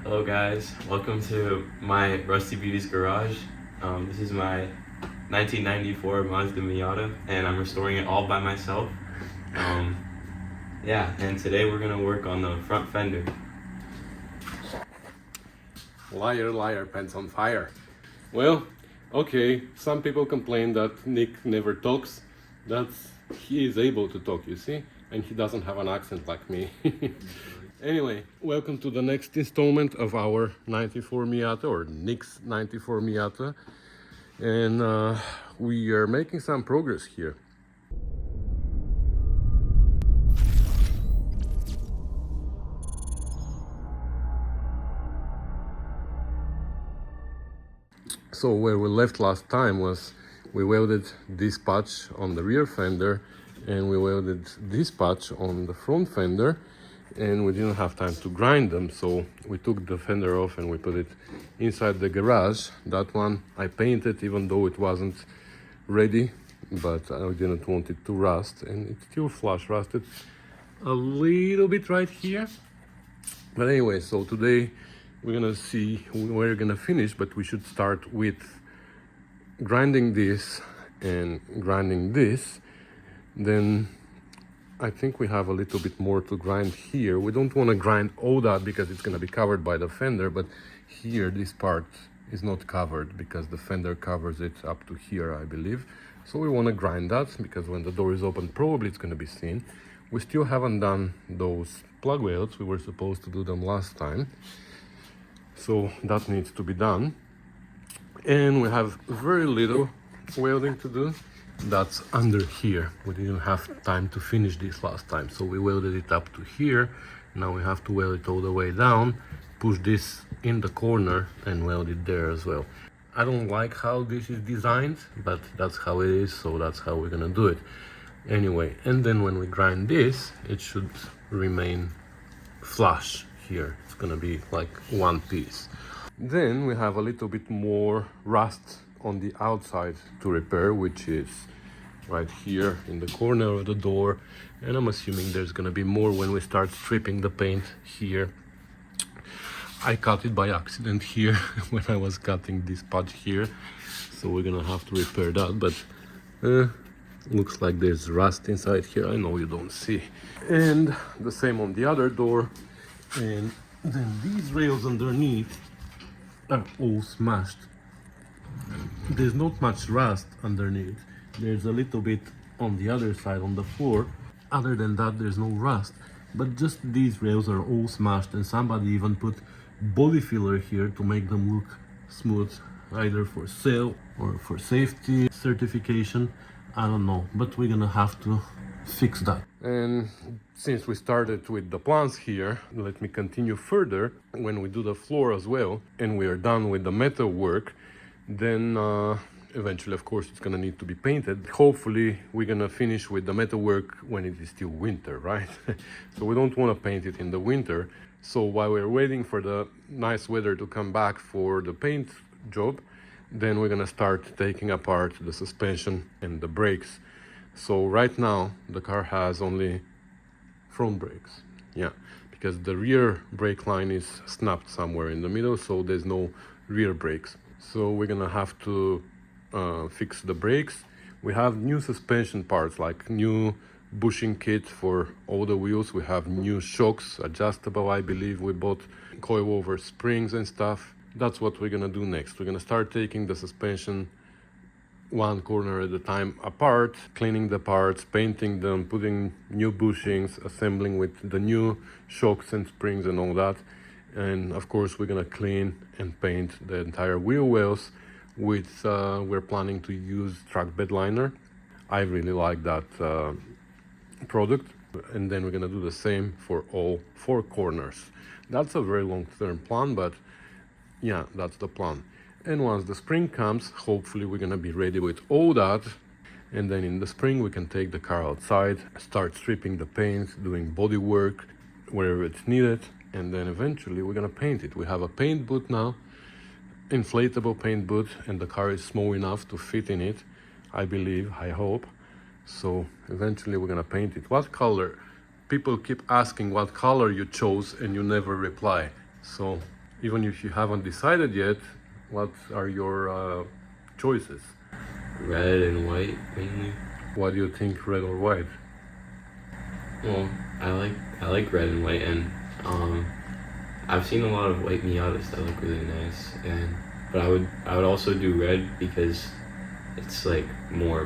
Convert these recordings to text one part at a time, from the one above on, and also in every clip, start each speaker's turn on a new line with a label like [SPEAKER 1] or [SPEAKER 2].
[SPEAKER 1] Hello guys, welcome to my Rusty Beauty's garage. This is my 1994 Mazda Miata and I'm restoring it all by myself. And today we're gonna work on the front fender.
[SPEAKER 2] Liar, liar, pants on fire. Well, okay, some people complain that Nick never talks. He is able to talk, you see, and he doesn't have an accent like me. Anyway, welcome to the next installment of our 94 Miata, or Nick's 94 Miata. And we are making some progress here. So where we left last time was we welded this patch on the rear fender and we welded this patch on the front fender, and we didn't have time to grind them, so we took the fender off and we put it inside the garage. That one I painted even though it wasn't ready, but I didn't want it to rust, and it still flush rusted a little bit right here. But anyway, so today we're gonna see where we're gonna finish, but we should start with grinding this and grinding this. Then I think we have a little bit more to grind here. We don't want to grind all that because it's gonna be covered by the fender, but here this part is not covered because the fender covers it up to here, I believe. So we want to grind that because when the door is open probably it's gonna be seen. We still haven't done those plug welds. We were supposed to do them last time, so that needs to be done. And we have very little welding to do. That's under here. We didn't have time to finish this last time, so we welded it up to here. Now we have to weld it all the way down, push this in the corner and weld it there as well. I don't like how this is designed, but that's how it is, so that's how we're gonna do it. Anyway, and then when we grind this, it should remain flush here. It's gonna be like one piece. Then we have a little bit more rust on the outside to repair, which is right here in the corner of the door, and I'm assuming there's gonna be more when we start stripping the paint here. I cut it by accident here when I was cutting this patch here, so we're gonna have to repair that, but looks like there's rust inside here. I know you don't see. And the same on the other door. And then these rails underneath are all smashed. There's not much rust underneath. There's a little bit on the other side on the floor. Other than that, there's no rust. But just these rails are all smashed, and somebody even put body filler here to make them look smooth, either for sale or for safety certification. I don't know, but we're gonna have to fix that. And since we started with the plans here, let me continue further. When we do the floor as well and we are done with the metal work, then eventually of course it's gonna need to be painted. Hopefully we're gonna finish with the metal work when it is still winter, right? So we don't want to paint it in the winter. So while we're waiting for the nice weather to come back for the paint job, then we're gonna start taking apart the suspension and the brakes. So right now the car has only front brakes, yeah, because the rear brake line is snapped somewhere in the middle, so there's no rear brakes. So we're gonna have to fix the brakes. We have new suspension parts, like new bushing kit for all the wheels. We have new shocks, adjustable, I believe. We bought coilover springs and stuff. That's what we're gonna do next. We're gonna start taking the suspension one corner at a time apart, cleaning the parts, painting them, putting new bushings, assembling with the new shocks and springs and all that. And of course we're gonna clean and paint the entire wheel wells with we're planning to use truck bed liner. I really like that product. And then we're gonna do the same for all four corners. That's a very long-term plan, but yeah, that's the plan. And once the spring comes, hopefully we're gonna be ready with all that. And then in the spring we can take the car outside, start stripping the paint, doing body work wherever it's needed, and then eventually we're gonna paint it. We have a paint booth now, inflatable paint booth, and the car is small enough to fit in it, I believe, I hope. So eventually we're gonna paint it. What color? People keep asking what color you chose and you never reply. So even if you haven't decided yet, what are your choices?
[SPEAKER 1] Red and white mainly.
[SPEAKER 2] Why do you think red or white?
[SPEAKER 1] Well, I like red and white, and I've seen a lot of white Miatas that look really nice, but I would also do red because it's like more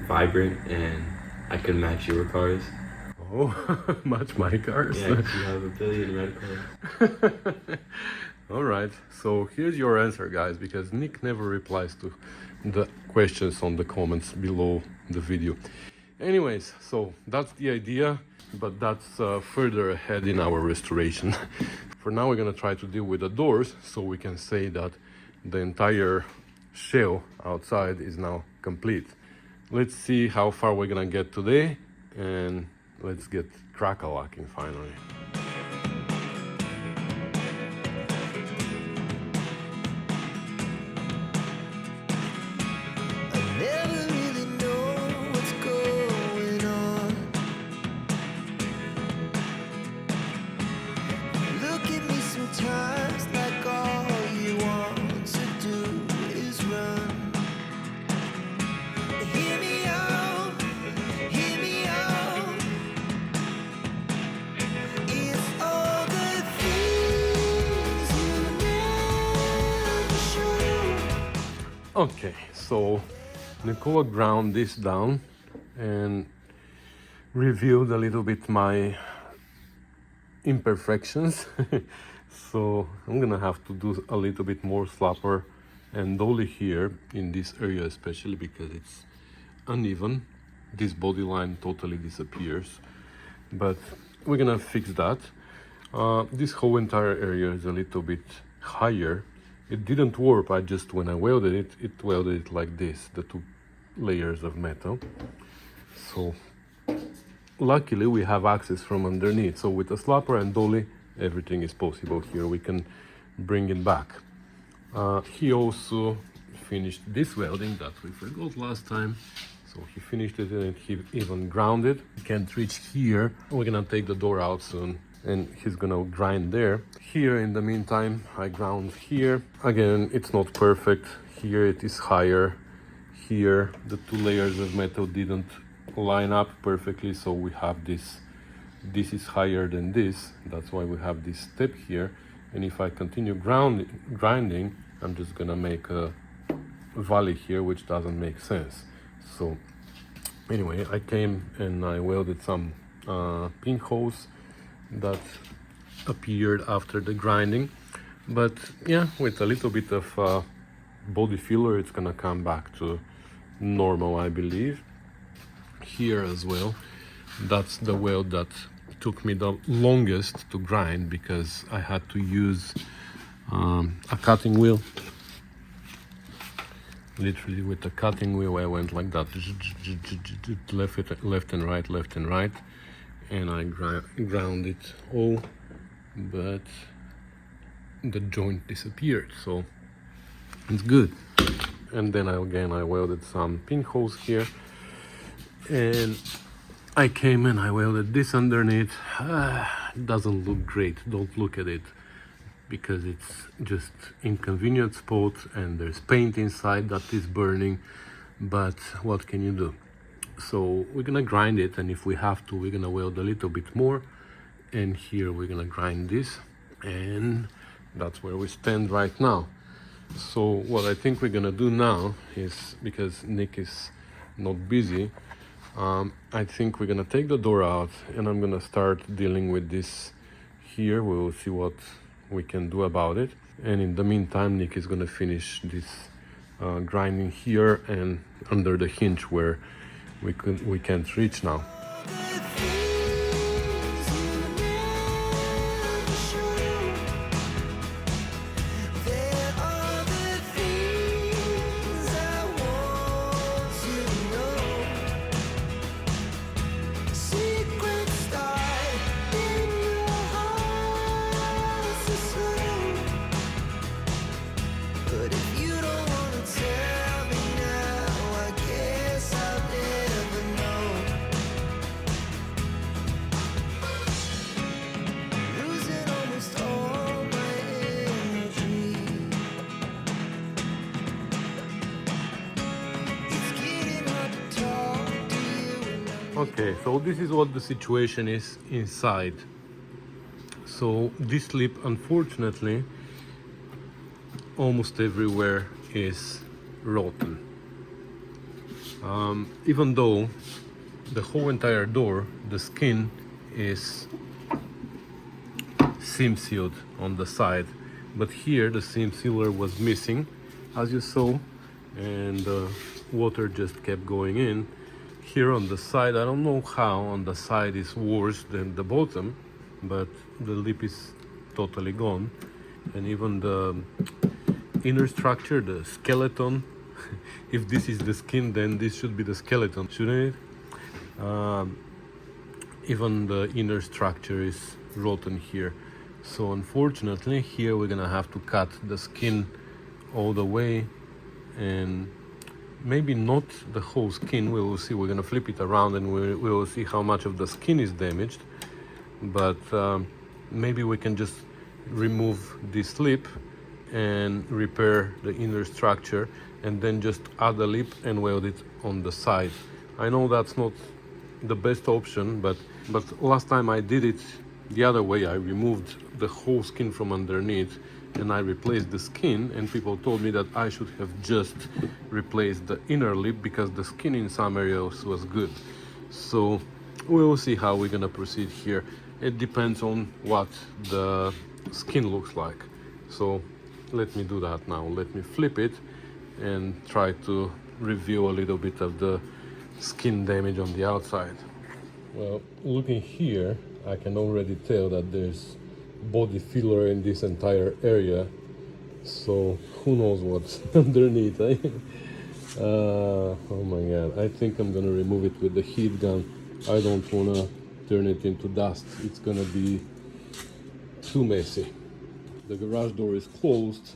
[SPEAKER 1] vibrant and I could match your cars.
[SPEAKER 2] Oh, match my cars.
[SPEAKER 1] Yeah, 'cause you have a billion red cars.
[SPEAKER 2] All right, so here's your answer, guys, because Nick never replies to the questions on the comments below the video. Anyways, so that's the idea, but that's further ahead in our restoration. For now, we're gonna try to deal with the doors, so we can say that the entire shell outside is now complete. Let's see how far we're gonna get today, and let's get crack-a-lacking finally. Okay, so Nicola ground this down and revealed a little bit my imperfections. So I'm gonna have to do a little bit more slapper and dolly here in this area, especially because it's uneven. This body line totally disappears, but we're gonna fix that. This whole entire area is a little bit higher. It didn't warp, when I welded it, it welded it like this, the two layers of metal. So luckily we have access from underneath. So with a slapper and dolly, everything is possible here. We can bring it back. He also finished this welding that we forgot last time. So he finished it and he even grounded. He can't reach here. We're gonna take the door out soon and he's gonna grind there. Here in the meantime, I ground here. Again, it's not perfect. Here it is higher. Here the two layers of metal didn't line up perfectly, so we have this. This is higher than this. That's why we have this step here. And if I continue grinding, I'm just gonna make a valley here, which doesn't make sense. So anyway, I came and I welded some pinholes that appeared after the grinding, but yeah, with a little bit of body filler, it's gonna come back to normal, I believe. Here as well, that's the weld that took me the longest to grind because I had to use a cutting wheel. Literally with the cutting wheel, I went like that, left and right, and I ground it all, but the joint disappeared, so it's good. And then I welded some pinholes here, and I came and I welded this underneath. Doesn't look great, don't look at it, because it's just inconvenient spot and there's paint inside that is burning, but what can you do? So we're gonna grind it, and if we have to, we're gonna weld a little bit more, and here we're gonna grind this, and that's where we stand right now. So what I think we're gonna do now is, because Nick is not busy, I think we're gonna take the door out and I'm gonna start dealing with this here. We'll see what we can do about it, and in the meantime Nick is gonna finish this grinding here and under the hinge where we can't reach now. Okay, so this is what the situation is inside. So this lip, unfortunately, almost everywhere is rotten. Even though the whole entire door, the skin is seam sealed on the side, but here the seam sealer was missing, as you saw, and water just kept going in. Here on the side, I don't know how on the side is worse than the bottom, but the lip is totally gone, and even the inner structure, the skeleton, if this is the skin, then this should be the skeleton, shouldn't it? Even the inner structure is rotten here. So unfortunately here we're gonna have to cut the skin all the way, and maybe not the whole skin, we will see. We're gonna flip it around and we will see how much of the skin is damaged, but maybe we can just remove this lip and repair the inner structure and then just add a lip and weld it on the side. I know that's not the best option, but last time I did it the other way. I removed the whole skin from underneath and I replaced the skin, and people told me that I should have just replaced the inner lip because the skin in some areas was good. So we will see how we're gonna proceed here. It depends on what the skin looks like. So let me do that now. Let me flip it and try to review a little bit of the skin damage on the outside. Well, looking here, I can already tell that there's body filler in this entire area, so who knows what's underneath, eh? Oh my god, I think I'm gonna remove it with the heat gun. I don't wanna turn it into dust. It's gonna be too messy. The garage door is closed.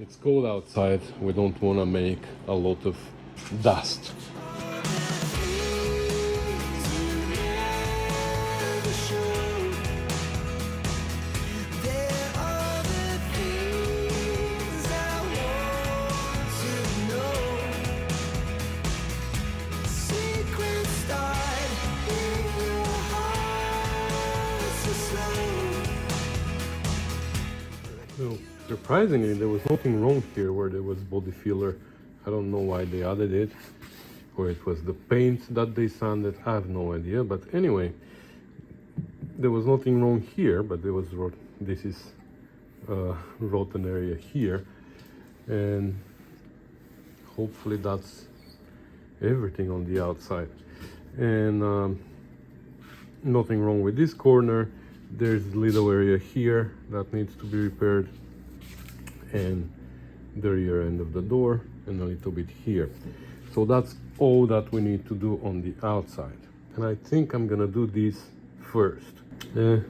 [SPEAKER 2] It's cold outside. We don't wanna make a lot of dust. Well, surprisingly, there was nothing wrong here where there was body filler. I don't know why they added it, or it was the paint that they sanded. I have no idea. But anyway, there was nothing wrong here, but there was this is a rotten area here, and hopefully that's everything on the outside. And nothing wrong with this corner. There's a little area here that needs to be repaired, and the rear end of the door, and a little bit here. So that's all that we need to do on the outside, and I think I'm gonna do this first. I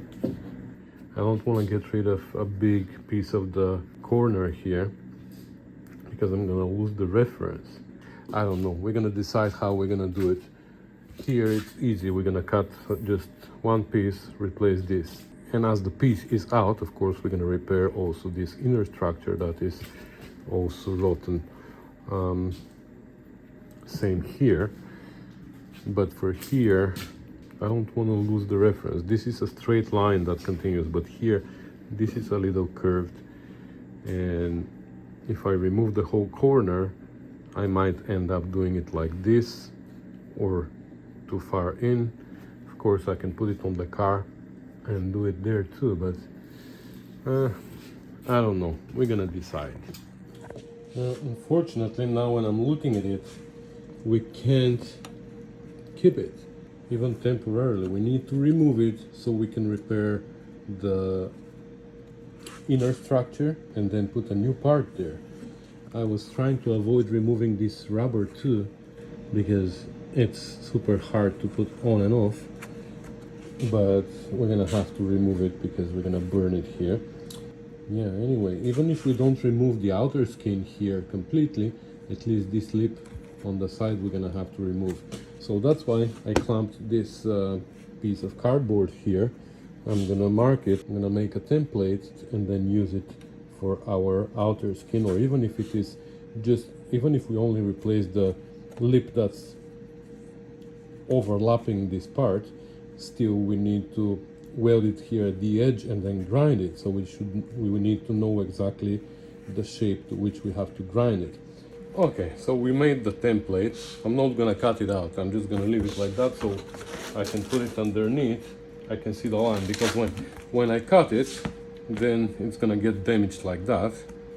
[SPEAKER 2] don't want to get rid of a big piece of the corner here because I'm gonna lose the reference. I don't know, we're gonna decide how we're gonna do it. Here it's easy, we're gonna cut just one piece, replace this, and as the piece is out, of course, we're gonna repair also this inner structure that is also rotten. Same here, but for here I don't want to lose the reference. This is a straight line that continues, but here this is a little curved, and if I remove the whole corner I might end up doing it like this or too far in. Of course I can put it on the car and do it there too, but I don't know, we're gonna decide. Unfortunately, now when I'm looking at it, we can't keep it even temporarily. We need to remove it so we can repair the inner structure and then put a new part there. I was trying to avoid removing this rubber too because it's super hard to put on and off, but we're gonna have to remove it because we're gonna burn it here. Yeah, anyway, even if we don't remove the outer skin here completely, at least this lip on the side we're gonna have to remove. So that's why I clamped this piece of cardboard here. I'm gonna mark it, I'm gonna make a template and then use it for our outer skin, or even if it is just, even if we only replace the lip that's overlapping this part, still we need to weld it here at the edge and then grind it. So we need to know exactly the shape to which we have to grind it. Okay, so we made the template. I'm not gonna cut it out. I'm just gonna leave it like that so I can put it underneath. I can see the line, because when I cut it, then it's gonna get damaged like that,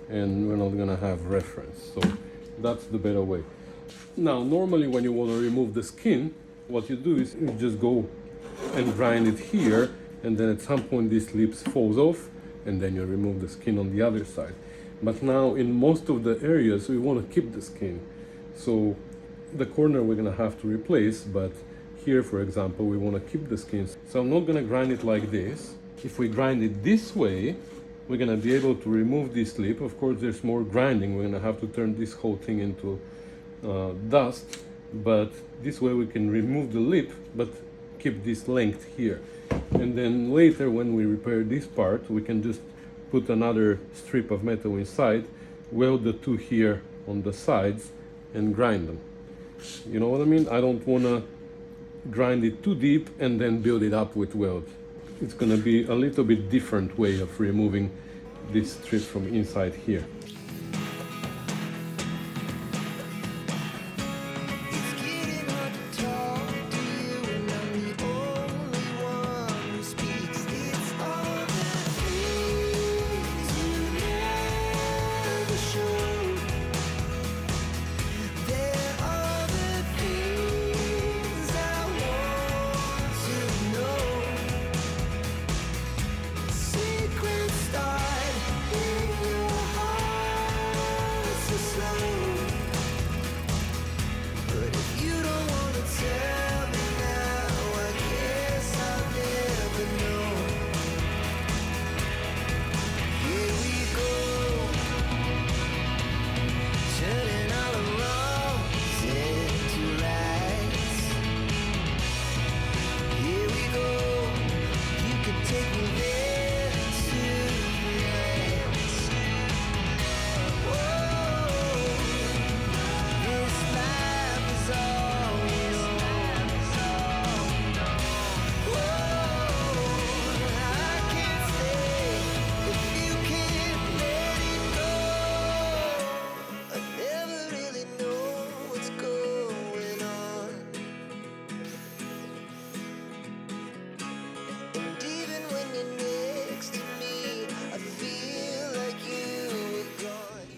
[SPEAKER 2] and we're not gonna have reference. So that's the better way. Now, normally when you want to remove the skin, what you do is you just go and grind it here, and then at some point this lips falls off, and then you remove the skin on the other side. But now in most of the areas we want to keep the skin, so the corner we're gonna have to replace, but here for example we want to keep the skin. So I'm not gonna grind it like this. If we grind it this way, we're gonna be able to remove this lip. Of course there's more grinding, we're gonna have to turn this whole thing into dust, but this way we can remove the lip but keep this length here, and then later when we repair this part we can just put another strip of metal inside, weld the two here on the sides and grind them. You know what I mean? I don't want to grind it too deep and then build it up with weld. It's going to be a little bit different way of removing this strip from inside here.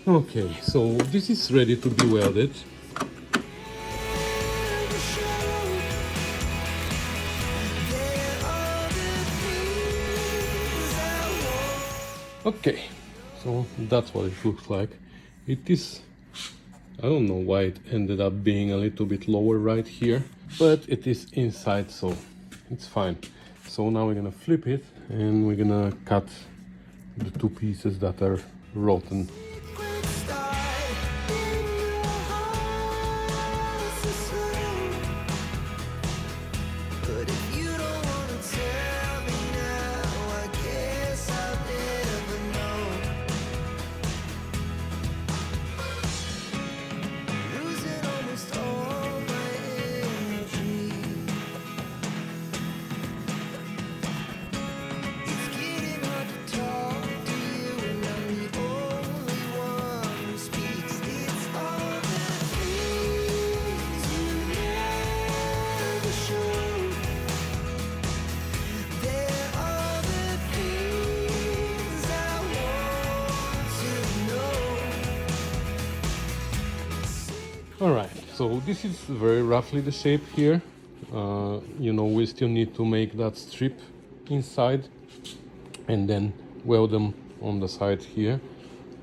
[SPEAKER 2] Okay, so this is ready to be welded. Okay, so that's what it looks like. It is, I don't know why it ended up being a little bit lower right here, but it is inside, so it's fine. So now we're gonna flip it and we're gonna cut the two pieces that are rotten. Alright, so this is very roughly the shape here. You know, we still need to make that strip inside and then weld them on the side here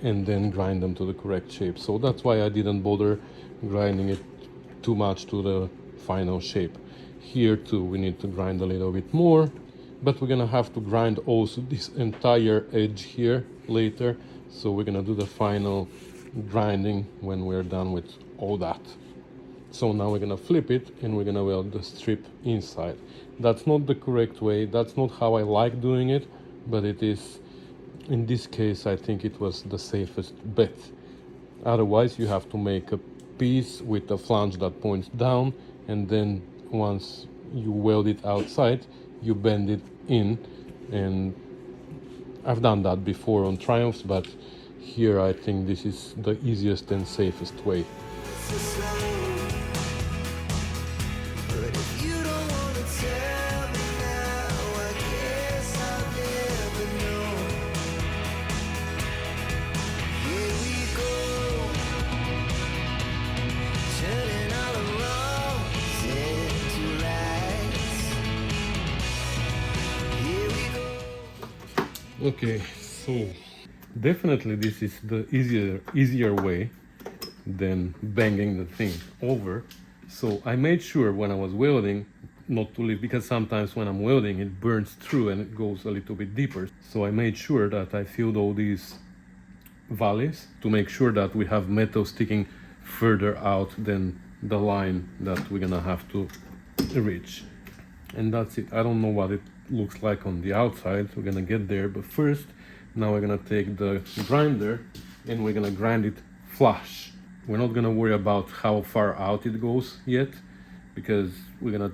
[SPEAKER 2] and then grind them to the correct shape. So that's why I didn't bother grinding it too much to the final shape. Here too we need to grind a little bit more, but we're gonna have to grind also this entire edge here later. So we're gonna do the final grinding when we're done with all that. So now we're gonna flip it and we're gonna weld the strip inside. That's not the correct way, that's not how I like doing it, but it is, in this case I think it was the safest bet. Otherwise you have to make a piece with a flange that points down and then once you weld it outside, you bend it in. And I've done that before on Triumphs, but here I think this is the easiest and safest way. Okay, so definitely this is the easier way than banging the thing over. So I made sure when I was welding not to leave, because sometimes when I'm welding it burns through and it goes a little bit deeper. So I made sure that I filled all these valleys to make sure that we have metal sticking further out than the line that we're gonna have to reach. And that's it. I don't know what it looks like on the outside. We're gonna get there, but first now we're gonna take the grinder and we're gonna grind it flush. We're not gonna worry about how far out it goes yet, because we're gonna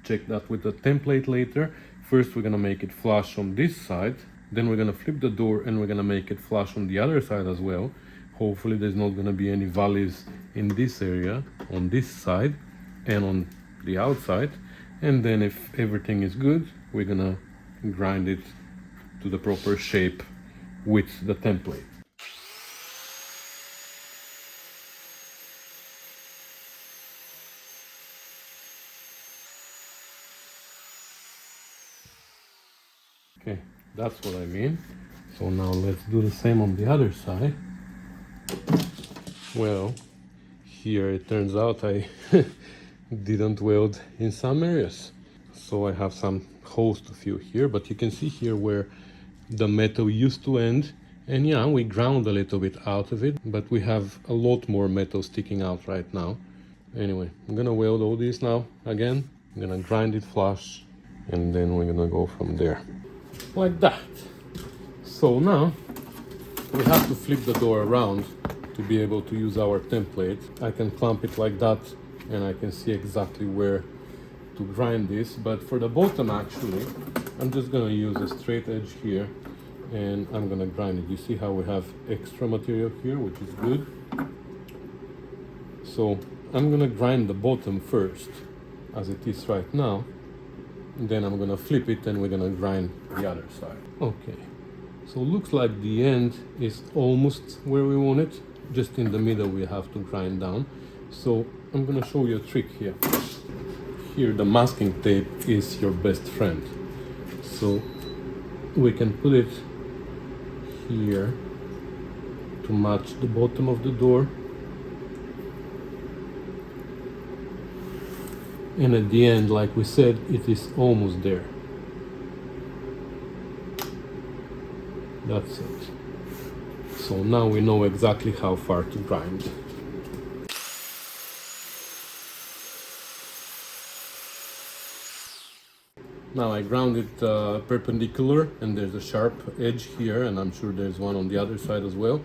[SPEAKER 2] check that with the template later. First we're gonna make it flush on this side, then we're gonna flip the door and we're gonna make it flush on the other side as well. Hopefully there's not gonna be any valleys in this area, on this side and on the outside. And then if everything is good, we're gonna grind it to the proper shape with the template. Okay, that's what I mean. So now let's do the same on the other side. Well, here it turns out I didn't weld in some areas. So I have some holes to fill here, but you can see here where the metal used to end. And yeah, we ground a little bit out of it, but we have a lot more metal sticking out right now. Anyway, I'm gonna weld all this now again. I'm gonna grind it flush, and then we're gonna go from there. Like that. So now we have to flip the door around to be able to use our template. I can clamp it like that and I can see exactly where to grind this, but for the bottom actually I'm just gonna use a straight edge here and I'm gonna grind it. You see how we have extra material here, which is good. So I'm gonna grind the bottom first as it is right now, and then I'm gonna flip it and we're gonna grind the other side. Okay, so looks like the end is almost where we want it. Just in the middle we have to grind down. So I'm gonna show you a trick here. Here the masking tape is your best friend. So we can put it here to match the bottom of the door. And at the end, like we said, it is almost there. That's it. So now we know exactly how far to grind. Now I ground it perpendicular, and there's a sharp edge here, and I'm sure there's one on the other side as well.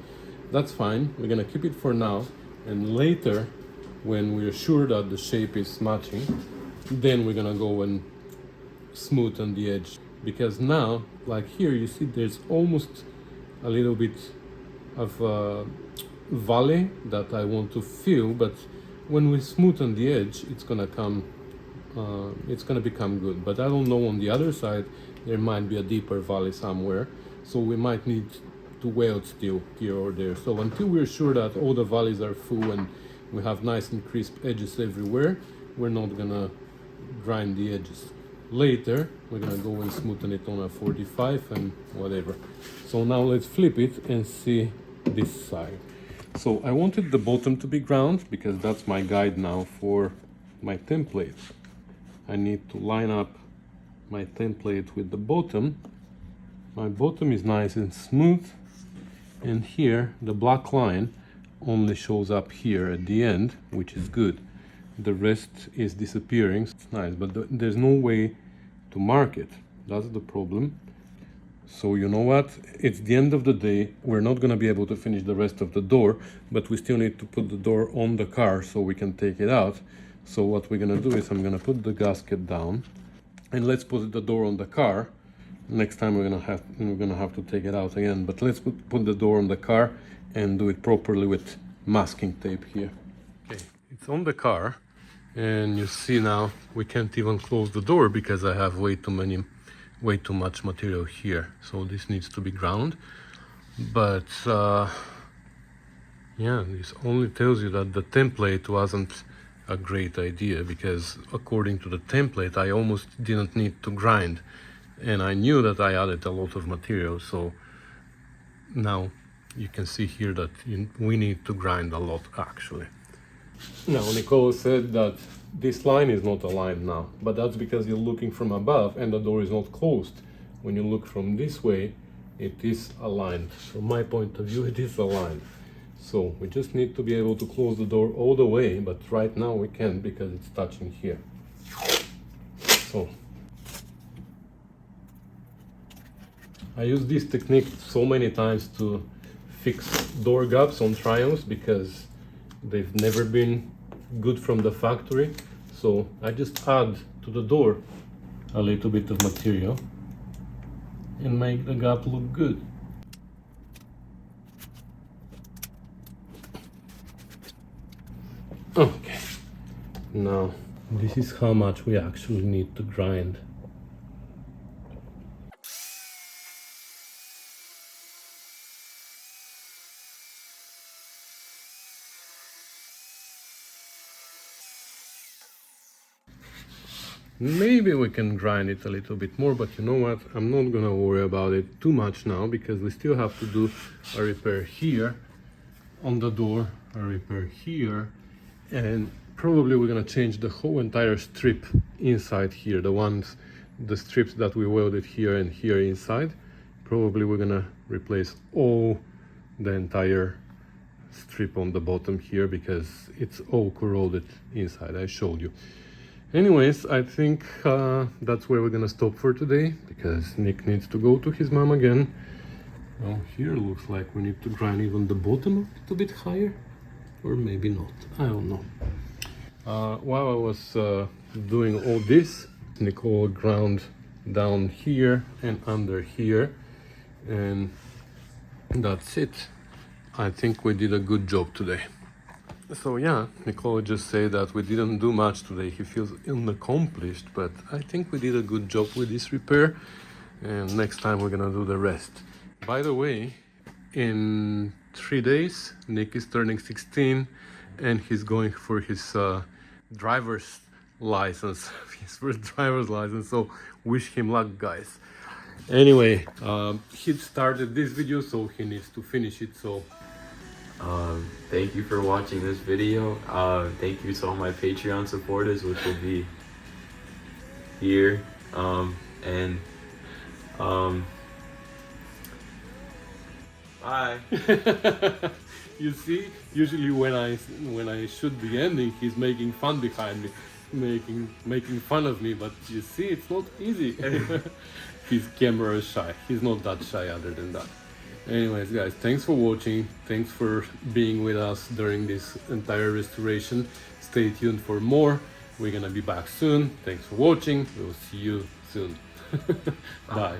[SPEAKER 2] That's fine. We're gonna keep it for now, and later, when we're sure that the shape is matching, then we're gonna go and smoothen the edge. Because now, like here, you see there's almost a little bit of a valley that I want to fill, but when we smoothen the edge, it's gonna become good. But I don't know, on the other side there might be a deeper valley somewhere, so we might need to weld still here or there. So until we're sure that all the valleys are full and we have nice and crisp edges everywhere, we're not gonna grind the edges. Later we're gonna go and smoothen it on a 45 and whatever. So now let's flip it and see this side. So I wanted the bottom to be ground because that's my guide now for my template. I need to line up my template with the bottom. My bottom is nice and smooth, and here the black line only shows up here at the end, which is good. The rest is disappearing. It's nice, but there's no way to mark it. That's the problem. So you know what? It's the end of the day. We're not gonna be able to finish the rest of the door, but we still need to put the door on the car so we can take it out. So what we're gonna do is I'm gonna put the gasket down, and let's put the door on the car. Next time we're gonna have to take it out again, but let's put the door on the car and do it properly with masking tape here. Okay, it's on the car, and you see now we can't even close the door because I have way too much material here. So this needs to be ground. But yeah, this only tells you that the template wasn't a great idea, because according to the template I almost didn't need to grind, and I knew that I added a lot of material. So now you can see here that we need to grind a lot actually. Now Nicole said that this line is not aligned now, but that's because you're looking from above and the door is not closed. When you look from this way, it is aligned. From my point of view, it is aligned. So we just need to be able to close the door all the way, but right now we can't because it's touching here. So I use this technique so many times to fix door gaps on Triumphs because they've never been good from the factory. So I just add to the door a little bit of material and make the gap look good. Okay, now this is how much we actually need to grind. Maybe we can grind it a little bit more, but you know what? I'm not gonna worry about it too much now because we still have to do a repair here on the door, a repair here, and probably we're gonna change the whole entire strip inside here, the strips that we welded here and here inside. Probably we're gonna replace all the entire strip on the bottom here because it's all corroded inside. I showed you. Anyways, I think that's where we're gonna stop for today because Nick needs to go to his mom again. Well, here looks like we need to grind even the bottom a little bit higher, or maybe not, I don't know. While I was doing all this, Nicole ground down here and under here, and that's it. I think we did a good job today. So yeah, Nicole just said that we didn't do much today. He feels unaccomplished, but I think we did a good job with this repair, and next time we're gonna do the rest. By the way, in 3 days, Nick is turning 16 and he's going for his driver's license. His first driver's license, so wish him luck, guys. Anyway, he started this video, so he needs to finish it. So
[SPEAKER 1] thank you for watching this video. Thank you to all my Patreon supporters, which will be here. Bye.
[SPEAKER 2] You see, usually when I shoot the ending, he's making fun behind me, making fun of me. But you see, it's not easy. He's camera shy. He's not that shy other than that. Anyways, guys, thanks for watching. Thanks for being with us during this entire restoration. Stay tuned for more. We're gonna be back soon. Thanks for watching. We'll see you soon. Bye.